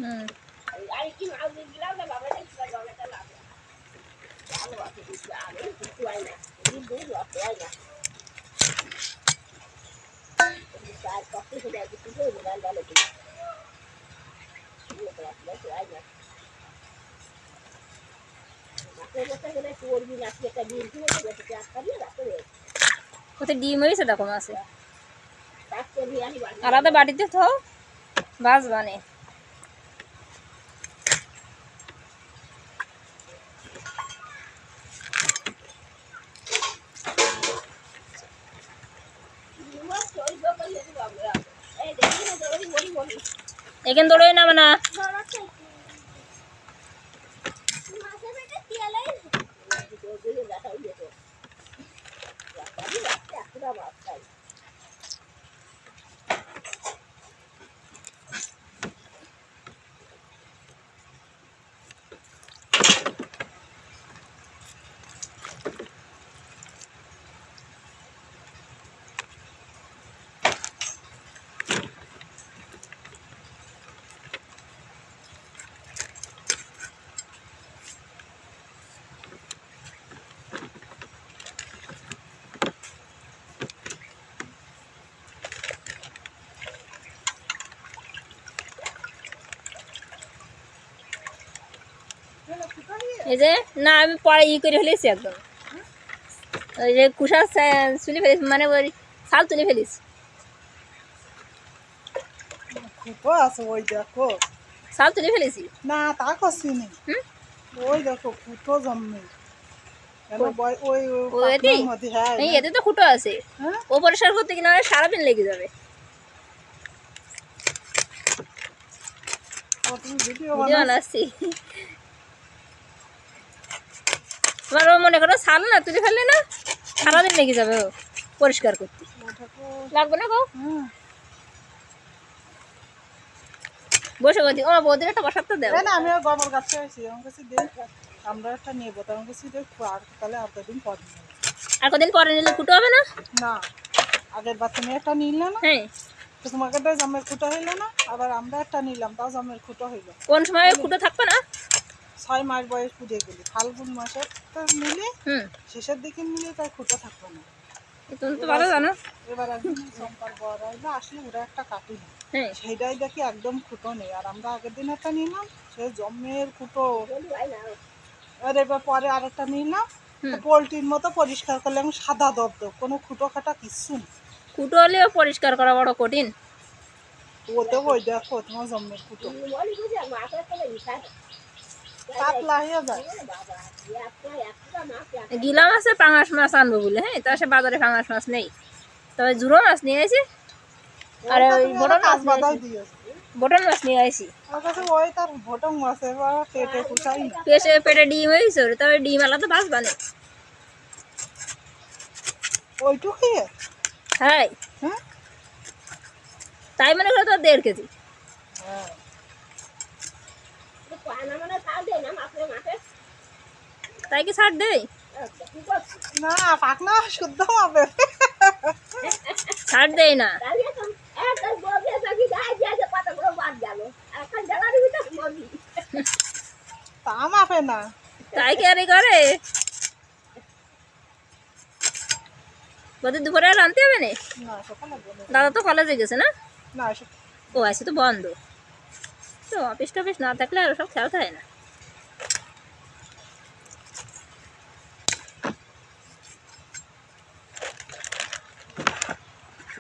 হুম কোথায় ডিম হয়েছে দেখো মাছে আলাদা বাটিতে তো বাস বানে এখানে দৌড়ে নামে না এই যে না আমি পরে করে ফেলেছি একদম ওই যে কুসা তুলে ফেলেছি মানে ওই শাল তুলে ফেলেছি আছে ওই দেখো শাল তুলে ফেলেছি না তা করছিনি ওই দেখো ফুটো জন্মে এতে তো খুঁটো আছে ও পরিষ্কার করতে কিনা সারাদিন লেগে যাবে ভিডিও বানাচ্ছি তোমার মনে করো ছাল না তুলে ফেললে না সারাদিন লেগে যাবে ও পরিষ্কার করতে লাগবে না গো বসে বলছি ও বৌদির একটা বসার তো দেবো না আমি গোবর গাছে আছি আমার কাছে দেখ আমরা একটা নেবো আমার কাছে দেখো আর তাহলে আর কদিন পরে আর কদিন পরে নিলে ফুটো হবে না না আগের বার তুমি একটা নিলে না হ্যাঁ তো তোমাকে তো জমের খুঁটো হইলো না আবার আমরা একটা নিলাম তাও জমের খুঁটো হইলো কোন সময় ফুটো থাকবে না 6 মাস বয়স পুড়ে গেলি ফাল্গুন মাসে তো নিলে শেষের দিকে নিলে তাই খুঁটো থাকবে না তুমি তো ভালো জানো এবার একদিন সোমবার বড় হইলো আসলে ওরা একটা কাটি না সেইটাই দেখি একদম খুঁটো নেই আর আমরা আগের দিন একটা নিলাম সে জমের খুঁটো আর এবার পরে আরেকটা নিলাম পোলট্রির মতো পরিষ্কার করলাম সাদা দবদব কোনো খুঁটো খাটা কিচ্ছু নেই খুঁটো হলেও পরিষ্কার করা বড় কঠিন ওতে ওই দেখো তোমার জমের খুঁটো পাতলা হয়ে যায় গিলা মাছে পাঙাশ মাছ আনবো বলে হ্যাঁ তা সে বাজারে পাঙাশ মাছ নেই তবে জুড়ো মাছ নিয়ে আসি আর ওই বটন মাছ বটন মাছ নিয়ে আসি ওই তার বটন মাছ এবার পেটে কুচাই না পেটে ডিম হয়েছে তবে ডিম আলাদা বাস বানে ওইটুকু হ্যাঁ তাই মনে করো তো 1.5 কেজি তাই কি ছাড় দেয় না পাকনা শুদ্ধ হবে ছাড় দেয় না তা মাপে না তাই কি আরে করে বলতে দুপুরে আর আনতে হবে না দাদা তো কলেজে গেছে না ও আছে তো বন্ধ তো অফিস টফিস না থাকলে আর সব খেয়াল থাকে না